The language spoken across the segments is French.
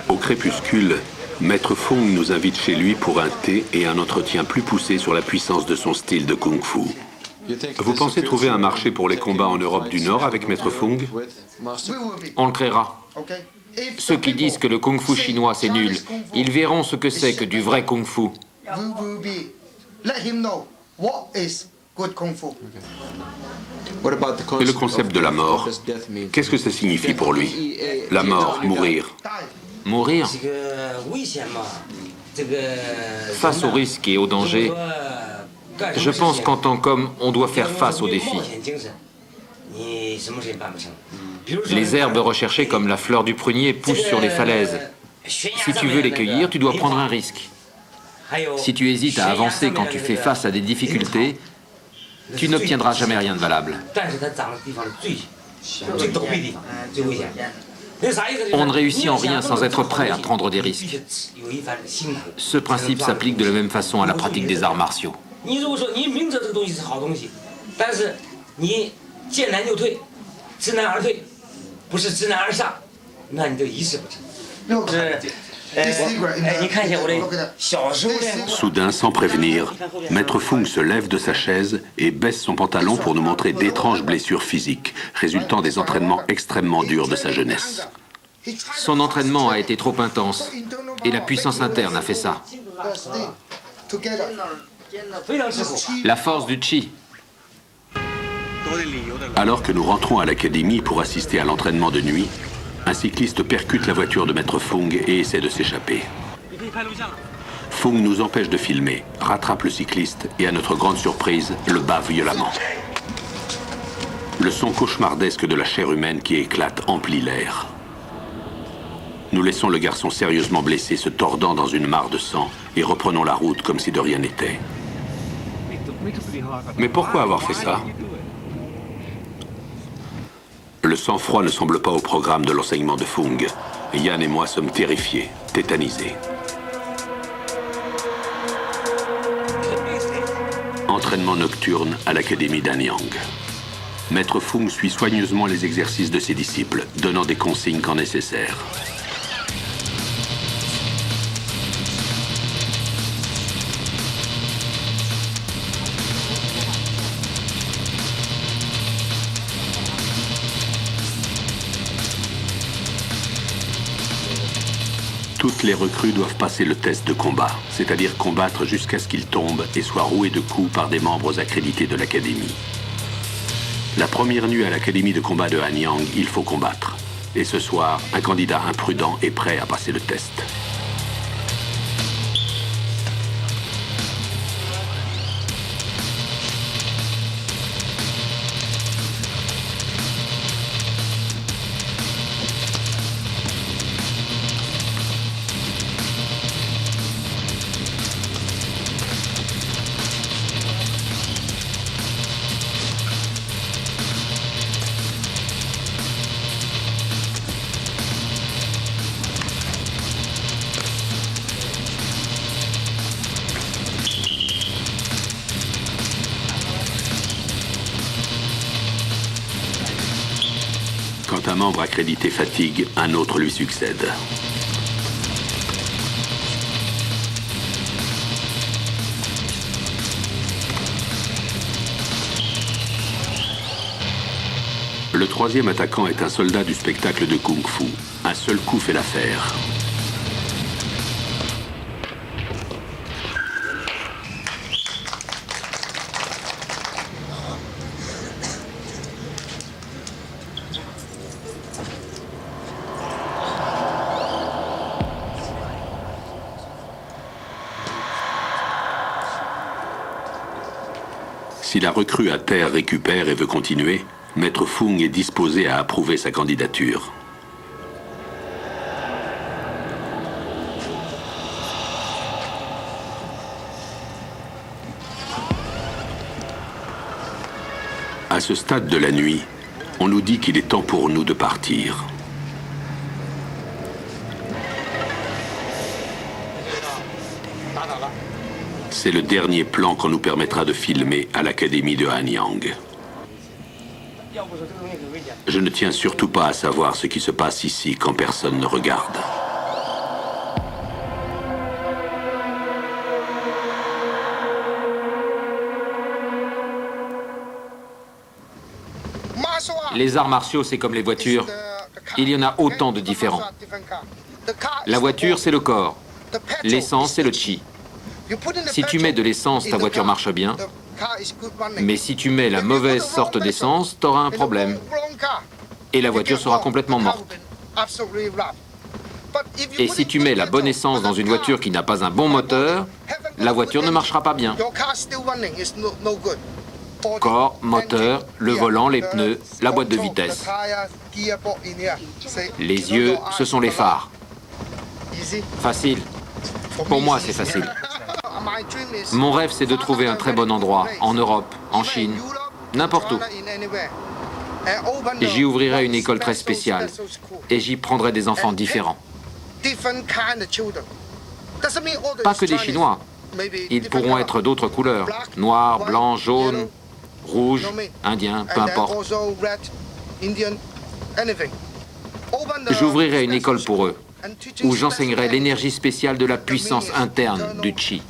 Au crépuscule, Maître Fung nous invite chez lui pour un thé et un entretien plus poussé sur la puissance de son style de kung-fu. Vous pensez trouver un marché pour les combats en Europe du Nord avec Maître Fung? On le créera. Ceux qui disent que le kung-fu chinois c'est nul, ils verront ce que c'est que du vrai kung-fu. Et le concept de la mort, qu'est-ce que ça signifie pour lui? La mort, mourir. Mourir? Face aux risques et aux dangers, je pense qu'en tant qu'homme, on doit faire face aux défis. Les herbes recherchées comme la fleur du prunier poussent sur les falaises. Si tu veux les cueillir, tu dois prendre un risque. Si tu hésites à avancer quand tu fais face à des difficultés, tu n'obtiendras jamais rien de valable. On ne réussit en rien sans être prêt à prendre des risques. Ce principe s'applique de la même façon à la pratique des arts martiaux. Soudain, sans prévenir, Maître Fung se lève de sa chaise et baisse son pantalon pour nous montrer d'étranges blessures physiques, résultant des entraînements extrêmement durs de sa jeunesse. Son entraînement a été trop intense, et la puissance interne a fait ça. La force du chi. Alors que nous rentrons à l'académie pour assister à l'entraînement de nuit, un cycliste percute la voiture de Maître Fung et essaie de s'échapper. Fung nous empêche de filmer, rattrape le cycliste et, à notre grande surprise, le bat violemment. Le son cauchemardesque de la chair humaine qui éclate emplit l'air. Nous laissons le garçon sérieusement blessé se tordant dans une mare de sang et reprenons la route comme si de rien n'était. Mais pourquoi avoir fait ça? Le sang-froid ne semble pas au programme de l'enseignement de Fung. Yann et moi sommes terrifiés, tétanisés. Entraînement nocturne à l'académie d'Anyang. Maître Fung suit soigneusement les exercices de ses disciples, donnant des consignes quand nécessaire. Toutes les recrues doivent passer le test de combat, c'est-à-dire combattre jusqu'à ce qu'ils tombent et soient roués de coups par des membres accrédités de l'académie. La première nuit à l'académie de combat de Anyang, il faut combattre. Et ce soir, un candidat imprudent est prêt à passer le test. Quand un membre accrédité fatigue, un autre lui succède. Le troisième attaquant est un soldat du spectacle de kung-fu. Un seul coup fait l'affaire. Si la recrue à terre récupère et veut continuer, Maître Fung est disposé à approuver sa candidature. À ce stade de la nuit, on nous dit qu'il est temps pour nous de partir. C'est le dernier plan qu'on nous permettra de filmer à l'académie de Anyang. Je ne tiens surtout pas à savoir ce qui se passe ici quand personne ne regarde. Les arts martiaux, c'est comme les voitures. Il y en a autant de différents. La voiture, c'est le corps. L'essence, c'est le chi. Si tu mets de l'essence, ta voiture marche bien. Mais si tu mets la mauvaise sorte d'essence, tu auras un problème. Et la voiture sera complètement morte. Et si tu mets la bonne essence dans une voiture qui n'a pas un bon moteur, la voiture ne marchera pas bien. Corps, moteur, le volant, les pneus, la boîte de vitesse. Les yeux, ce sont les phares. Facile. Pour moi, c'est facile. Mon rêve, c'est de trouver un très bon endroit, en Europe, en Chine, n'importe où. J'y ouvrirai une école très spéciale et j'y prendrai des enfants différents. Pas que des Chinois. Ils pourront être d'autres couleurs, noir, blanc, jaune, rouge, indien, peu importe. J'ouvrirai une école pour eux, où j'enseignerai l'énergie spéciale de la puissance interne du Chi.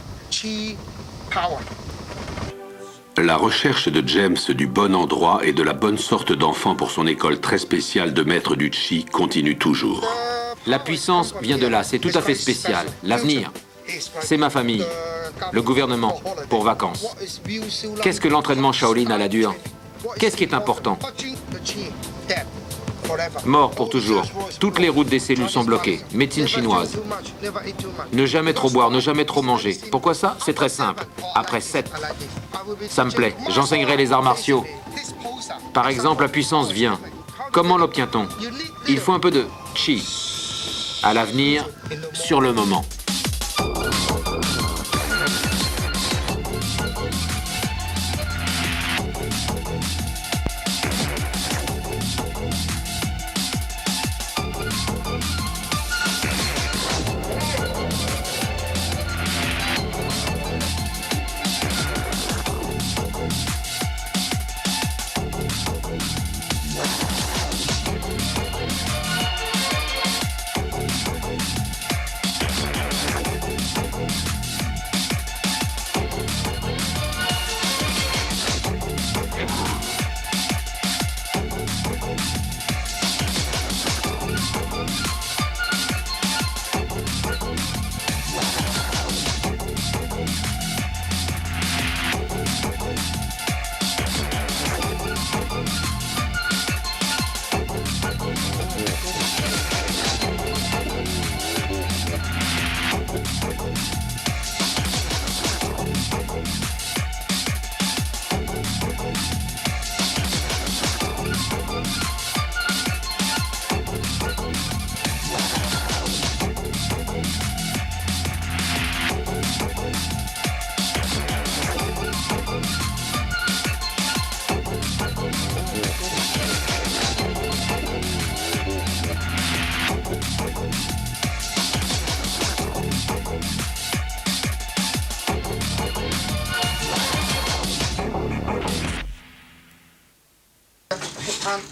La recherche de James du bon endroit et de la bonne sorte d'enfant pour son école très spéciale de maître du Chi continue toujours. La puissance vient de là, c'est tout à fait spécial. L'avenir, c'est ma famille, le gouvernement, pour vacances. Qu'est-ce que l'entraînement Shaolin à la dure? Qu'est-ce qui est important? Mort pour toujours. Toutes les routes des cellules sont bloquées. Médecine chinoise. Ne jamais trop boire, ne jamais trop manger. Pourquoi ça? C'est très simple. Après 7. Ça me plaît. J'enseignerai les arts martiaux. Par exemple, la puissance vient. Comment l'obtient-on? Il faut un peu de chi. À l'avenir, sur le moment.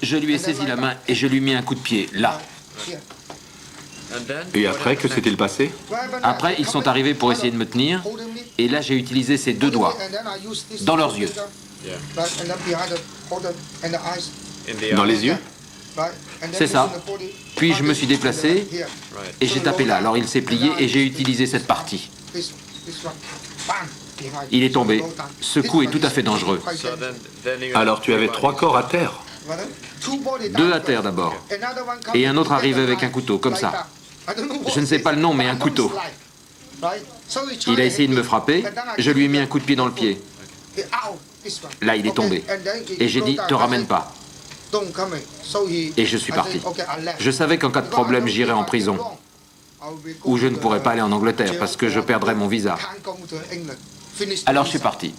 Je lui ai saisi la main et je lui ai mis un coup de pied, là. Et après, que s'est-il passé? Après, ils sont arrivés pour essayer de me tenir, et là, j'ai utilisé ces deux doigts, dans leurs yeux. Dans les yeux? C'est ça. Puis je me suis déplacé, et j'ai tapé là. Alors il s'est plié, et j'ai utilisé cette partie. Il est tombé. Ce coup est tout à fait dangereux. Alors tu avais 3 corps à terre? 2 à terre d'abord. Et un autre arrivé avec un couteau, comme ça. Je ne sais pas le nom, mais un couteau. Il a essayé de me frapper, je lui ai mis un coup de pied dans le pied. Là, il est tombé. Et j'ai dit, te ramène pas. Et je suis parti. Je savais qu'en cas de problème, j'irais en prison. Ou je ne pourrais pas aller en Angleterre parce que je perdrais mon visa. Alors je suis parti.